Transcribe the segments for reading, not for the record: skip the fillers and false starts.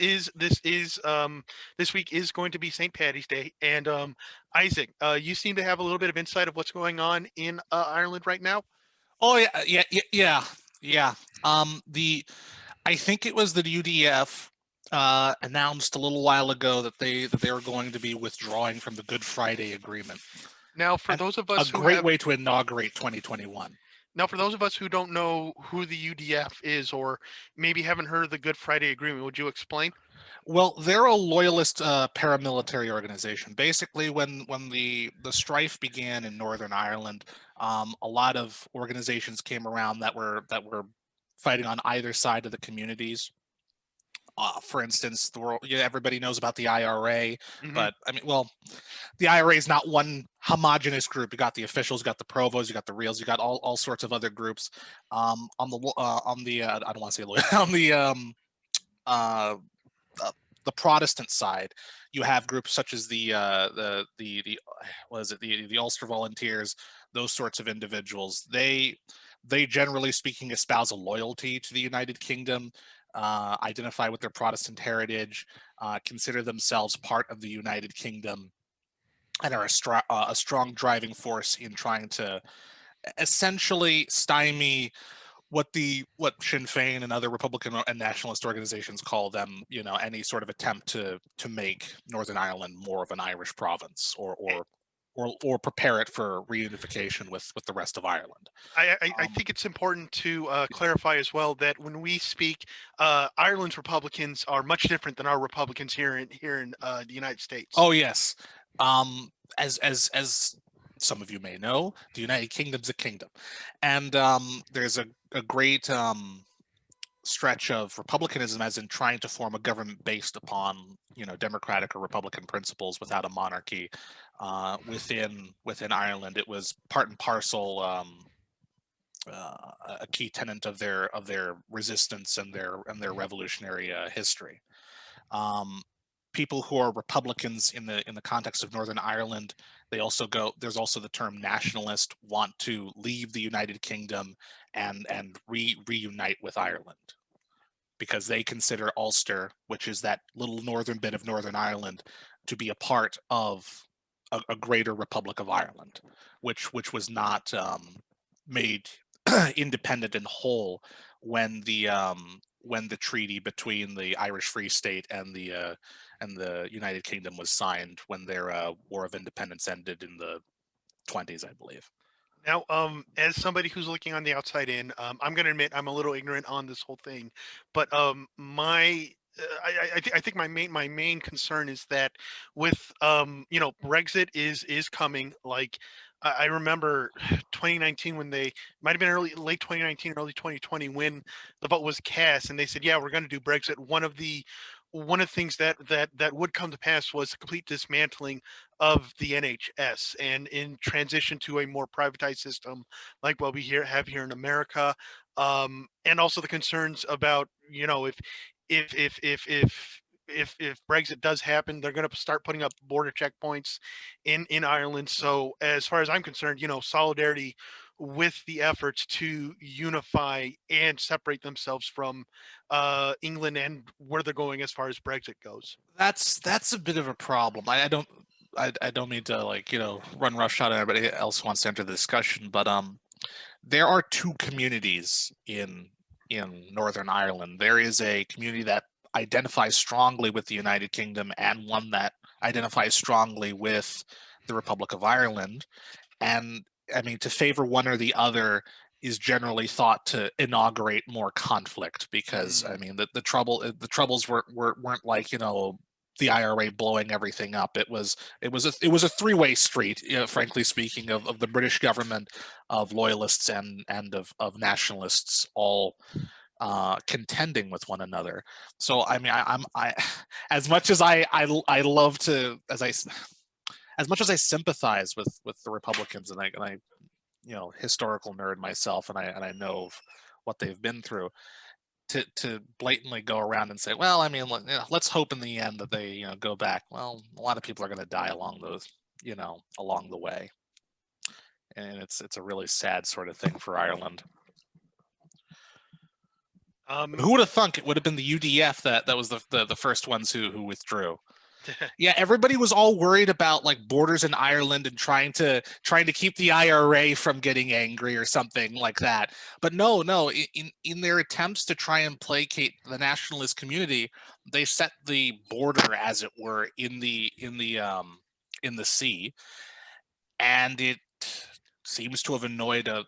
this week is going to be St. Patty's Day, and Isaac, you seem to have a little bit of insight of what's going on in Ireland right now. Oh yeah. The I think it was the UDF announced a little while ago that they were going to be withdrawing from the Good Friday Agreement, Now, for and those of a us who great have way to inaugurate 2021. Now, for those of us who don't know who the UDF is, or maybe haven't heard of the Good Friday Agreement, would you explain? Well, they're a loyalist paramilitary organization. Basically, when the strife began in Northern Ireland, a lot of organizations came around that were fighting on either side of the communities. For instance, everybody knows about the IRA, Hmm. but I mean, well, the IRA is not one homogenous group. You got the officials, you got the provos, you got the reals, you got all sorts of other groups. On the I don't want to say on uh, the Protestant side, you have groups such as the what is it the Ulster Volunteers, those sorts of individuals. They generally speaking espouse a loyalty to the United Kingdom, identify with their Protestant heritage, consider themselves part of the United Kingdom, and are a strong driving force in trying to essentially stymie what Sinn Féin and other Republican and nationalist organizations call them, any sort of attempt to make Northern Ireland more of an Irish province, or prepare it for reunification with the rest of Ireland. I Um, think it's important to clarify as well that when we speak, Ireland's Republicans are much different than our Republicans here in the United States. oh yes, um, as some of you may know, the United Kingdom's a kingdom, and there's a great stretch of republicanism, as in trying to form a government based upon democratic or republican principles without a monarchy within Ireland. It was part and parcel, a key tenet of their resistance and their revolutionary history. um, People who are republicans in the context of Northern Ireland, there's also the term nationalist, want to leave the United Kingdom and reunite with Ireland, because they consider Ulster, which is that little northern bit of Northern Ireland, to be a part of a greater Republic of Ireland, which was not made independent and whole when the treaty between the Irish Free State and the United Kingdom was signed, when their War of Independence ended in the 20s, I believe. Now, as somebody who's looking on the outside in, I'm going to admit I'm a little ignorant on this whole thing, but I think my main concern is that with Brexit is coming. Like I remember 2019 when they might have been late 2019, early 2020 when the vote was cast, and they said, yeah, we're going to do Brexit. One of the things that would come to pass was the complete dismantling of the NHS and in transition to a more privatized system like what we have here in America, and also the concerns about if if if if if Brexit does happen, they're going to start putting up border checkpoints in Ireland. So as far as I'm concerned, solidarity with the efforts to unify and separate themselves from England and where they're going as far as Brexit goes. That's a bit of a problem. I don't mean to, run roughshod on everybody else who wants to enter the discussion, but there are two communities in Northern Ireland. There is a community that identifies strongly with the United Kingdom, and one that identifies strongly with the Republic of Ireland. And I mean, to favor one or the other is generally thought to inaugurate more conflict, because I Mm. mean the troubles weren't like the IRA blowing everything up. It was a three-way street, frankly speaking, of the British government, of loyalists and of nationalists, all contending with one another. So I mean, I as much as I love to as much as I sympathize with the Republicans, and I historical nerd myself, and I know of what they've been through, to blatantly go around and say, well, I mean, let's hope in the end that they go back. Well, a lot of people are going to die along the way, and it's a really sad sort of thing for Ireland. Who would have thunk it would have been the UDF that was the first ones who withdrew? Yeah, everybody was all worried about like borders in Ireland and trying to keep the IRA from getting angry or something like that. But no, in their attempts to try and placate the nationalist community, they set the border, as it were, in the sea, and it seems to have annoyed a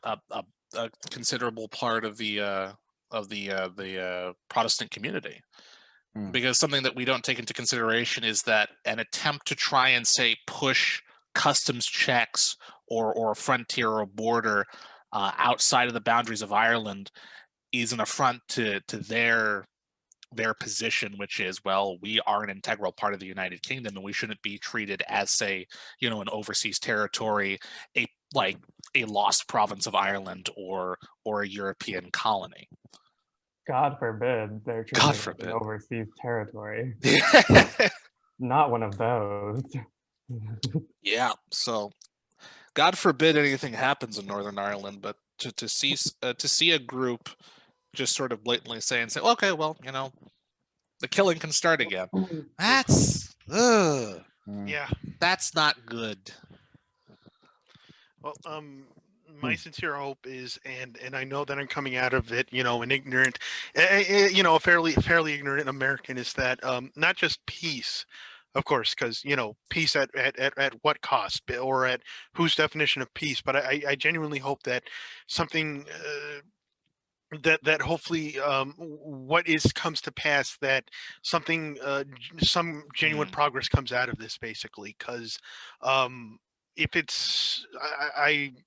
considerable part of the Protestant community. Because something that we don't take into consideration is that an attempt to try and say push customs checks or a frontier or a border outside of the boundaries of Ireland is an affront to their position, which is, well, we are an integral part of the United Kingdom and we shouldn't be treated as, say, an overseas territory, a lost province of Ireland or a European colony. God forbid they're treated God as forbid. an overseas territory. Not one of those. Yeah, so God forbid anything happens in Northern Ireland, but to see a group just sort of blatantly say, okay, well, the killing can start again. That's Yeah. That's not good. Well, my sincere hope is, and I know that I'm coming out of it, an ignorant, a fairly ignorant American, is that not just peace, of course, because peace at what cost, or at whose definition of peace, but I genuinely hope that something that hopefully what comes to pass, that something some genuine progress comes out of this, basically, because if it's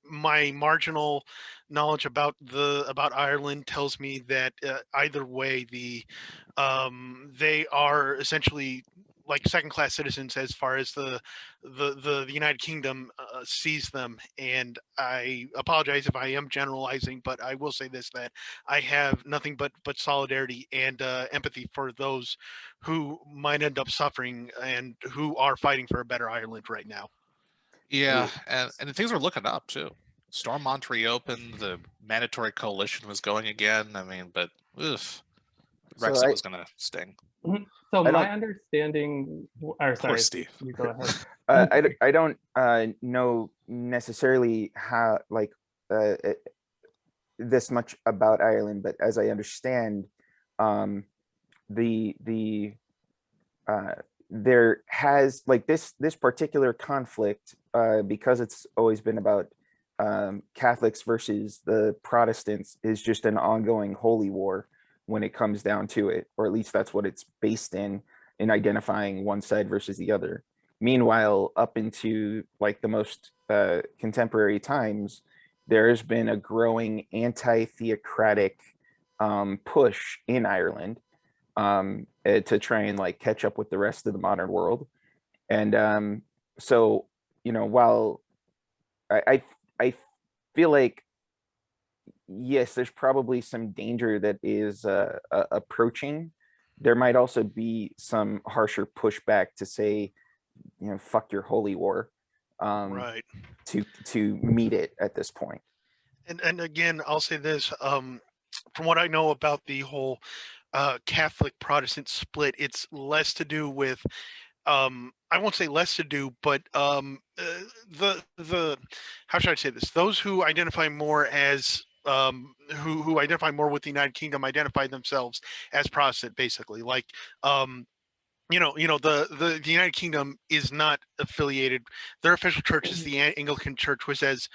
my marginal knowledge about Ireland tells me that either way they are essentially like second-class citizens as far as the United Kingdom sees them. And I apologize if I am generalizing, but I will say this, that I have nothing but solidarity and empathy for those who might end up suffering and who are fighting for a better Ireland right now. Yeah, and things are looking up too. Stormont reopened, the mandatory coalition was going again. I mean, but Brexit was going to sting. So my understanding, or sorry, Steve. You go ahead. I don't know necessarily how this much about Ireland, but as I understand, there has this particular conflict, because it's always been about Catholics versus the Protestants, is just an ongoing holy war when it comes down to it, or at least that's what it's based in identifying one side versus the other. Meanwhile, up into the most contemporary times, there's been a growing anti-theocratic push in Ireland to try and catch up with the rest of the modern world. And so, while I feel like, yes, there's probably some danger that is approaching, there might also be some harsher pushback to say, fuck your holy war, right, to meet it at this point. And again, I'll say this, from what I know about the whole Catholic Protestant split, it's less to do with I won't say less to do, but the how should I say this? Those who identify more as who identify more with the United Kingdom identify themselves as Protestant, basically. Like the United Kingdom is not affiliated. Their official church is the Anglican Church, which has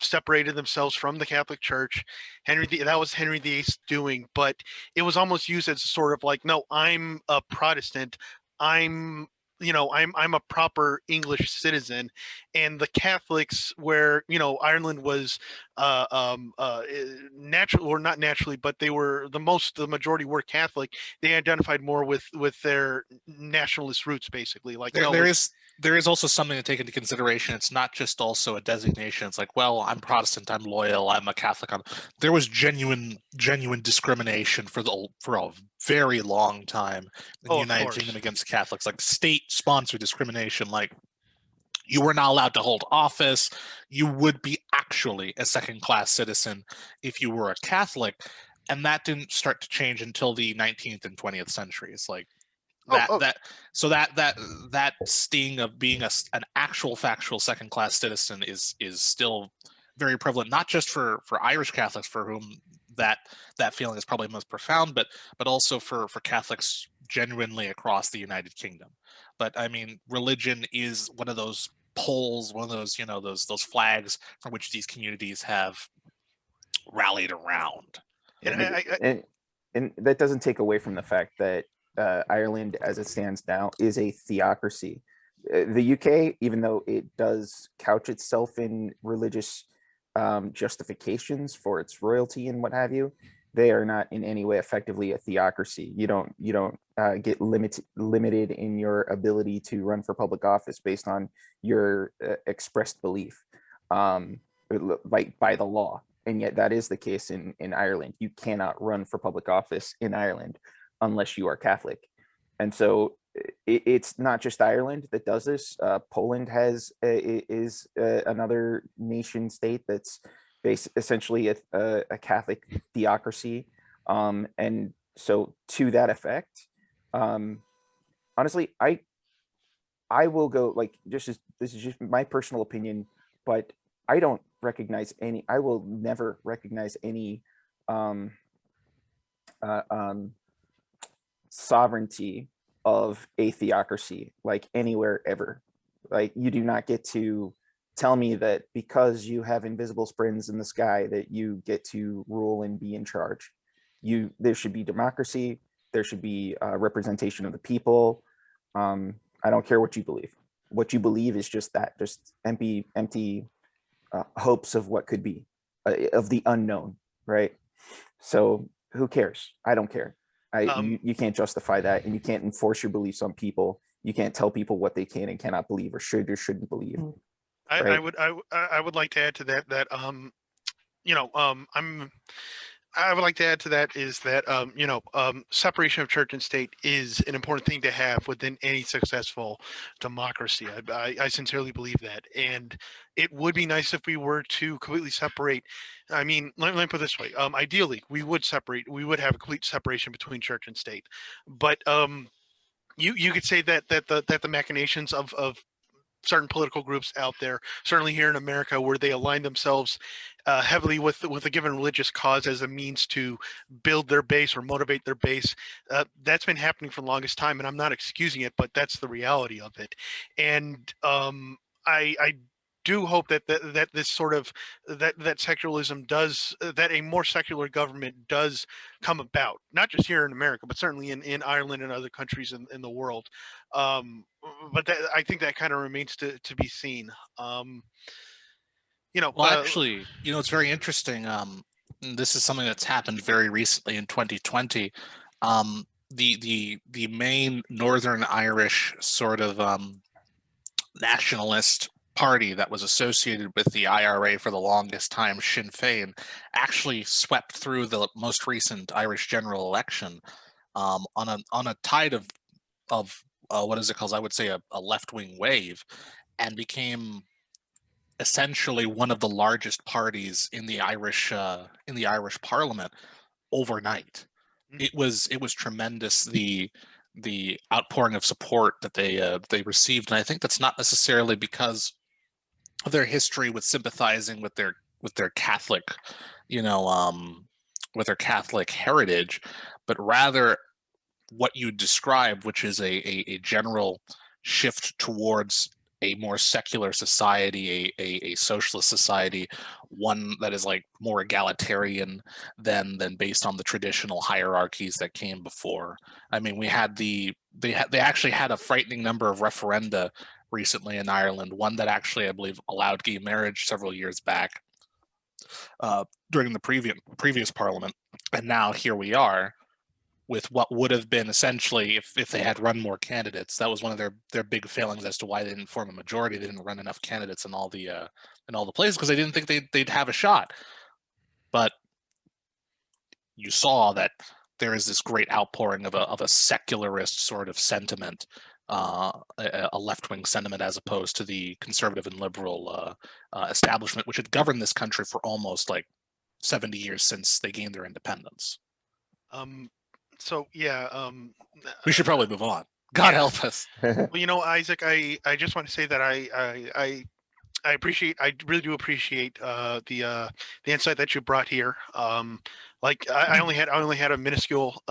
separated themselves from the Catholic Church. That was Henry VIII's doing, but it was almost used as sort of like, no, I'm a Protestant. I'm I'm a proper English citizen, and the Catholics, where Ireland was natural, or not naturally, but they were the majority were Catholic. They identified more with their nationalist roots, basically. Like there is also something to take into consideration. It's not just also a designation. It's like, well, I'm Protestant, I'm loyal, I'm a Catholic. There was genuine discrimination for a very long time in the United Kingdom against Catholics, like state-sponsored discrimination. Like, you were not allowed to hold office. You would be actually a second-class citizen if you were a Catholic. and that didn't start to change until the 19th and 20th centuries. Like Oh, that sting of being an actual factual second-class citizen is still very prevalent, not just for Irish Catholics, for whom that feeling is probably most profound, but also for Catholics genuinely across the United Kingdom. But I mean, religion is one of those poles, one of those, you know, those flags from which these communities have rallied around. and Yeah, and that doesn't take away from the fact that Ireland, as it stands now, is a theocracy. The UK, even though it does couch itself in religious justifications for its royalty and what have you, they are not in any way effectively a theocracy. You don't get limited in your ability to run for public office based on your expressed belief, like by the law. And yet that is the case in Ireland. You cannot run for public office in Ireland unless you are Catholic. And so it's not just Ireland that does this. Poland is another nation state that's essentially a Catholic theocracy. And so to that effect, honestly, I will go, like, this is just my personal opinion, but I don't recognize any, I will never recognize any sovereignty of a theocracy, like, anywhere ever. Like, you do not get to tell me that because you have invisible springs in the sky that you get to rule and be in charge. There should be democracy. There should be representation of the people. I don't care what you believe. What you believe is just empty hopes of what could be, of the unknown, right? So who cares? I don't care. You can't justify that, and you can't enforce your beliefs on people. You can't tell people what they can and cannot believe, or should or shouldn't believe. I would like to add to that I would like to add to that is that separation of church and state is an important thing to have within any successful democracy. I sincerely believe that, and it would be nice if we were to completely separate. I mean, let me put it this way: ideally, we would have a complete separation between church and state. But you could say that the machinations of certain political groups out there, certainly here in America, where they align themselves heavily with a given religious cause as a means to build their base or motivate their base. That's been happening for the longest time, and I'm not excusing it, but that's the reality of it. And I do hope that this sort of that secularism does, that a more secular government does come about, not just here in America, but certainly in Ireland and other countries in the world. But I think that kind of remains to be seen. Well, actually, it's very interesting. This is something that's happened very recently in 2020. The main Northern Irish sort of nationalist party that was associated with the IRA for the longest time, Sinn Féin, actually swept through the most recent Irish general election on a tide of what is it called? I would say a left-wing wave, and became essentially one of the largest parties in the Irish Parliament overnight. It was tremendous, the outpouring of support that they received, and I think that's not necessarily because of their history with sympathizing with their Catholic, with their Catholic heritage, but rather what you described, which is a general shift towards a more secular society, a socialist society, one that is like more egalitarian than based on the traditional hierarchies that came before. I mean, they actually had a frightening number of referenda recently in Ireland, one that actually, I believe, allowed gay marriage several years back during the previous parliament. And now here we are with what would have been essentially, if they had run more candidates, that was one of their big failings as to why they didn't form a majority. They didn't run enough candidates in all the places because they didn't think they'd have a shot. But you saw that there is this great outpouring of a secularist sort of sentiment, a left-wing sentiment, as opposed to the conservative and liberal establishment, which had governed this country for almost like 70 years since they gained their independence. So yeah, We should probably move on. God Yeah. help us. well, Isaac, I just want to say that I appreciate, I really do appreciate the insight that you brought here. Like I only had a minuscule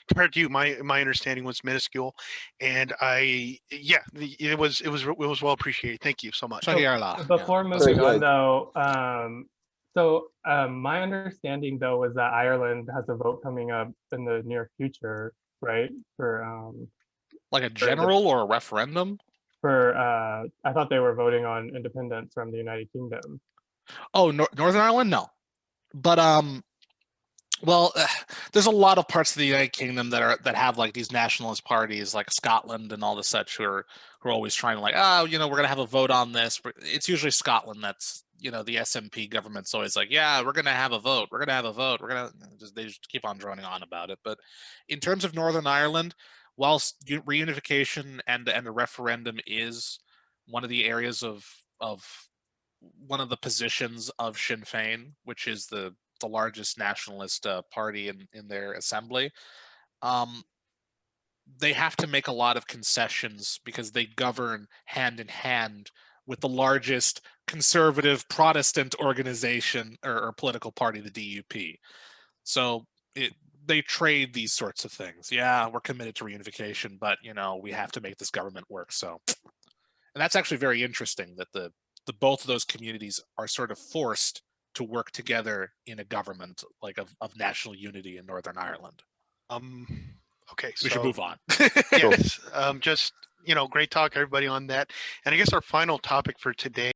compared to you, my understanding was minuscule, and it was well appreciated. Thank you so much. Before Yeah. moving So, on, yeah. though, my understanding though was that Ireland has a vote coming up in the near future, right? Like a general or a referendum? I thought they were voting on independence from the United Kingdom. Oh, Northern Ireland? No. But well, there's a lot of parts of the United Kingdom that have like these nationalist parties, like Scotland and all the such, who are always trying to like, we're gonna have a vote on this. It's usually Scotland that's, the SNP government's always like, yeah, we're gonna have a vote. We're gonna have a vote. They just keep on droning on about it. But in terms of Northern Ireland, whilst reunification and a referendum is one of the areas of one of the positions of Sinn Féin, which is the largest nationalist party in their assembly, they have to make a lot of concessions because they govern hand in hand with the largest conservative Protestant organization or political party, the DUP. So they trade these sorts of things. Yeah, we're committed to reunification, but we have to make this government work. So, and that's actually very interesting that the both of those communities are sort of forced to work together in a government like of national unity in Northern Ireland. Okay, we should move on. Yes, just great talk, everybody, on that. And I guess our final topic for today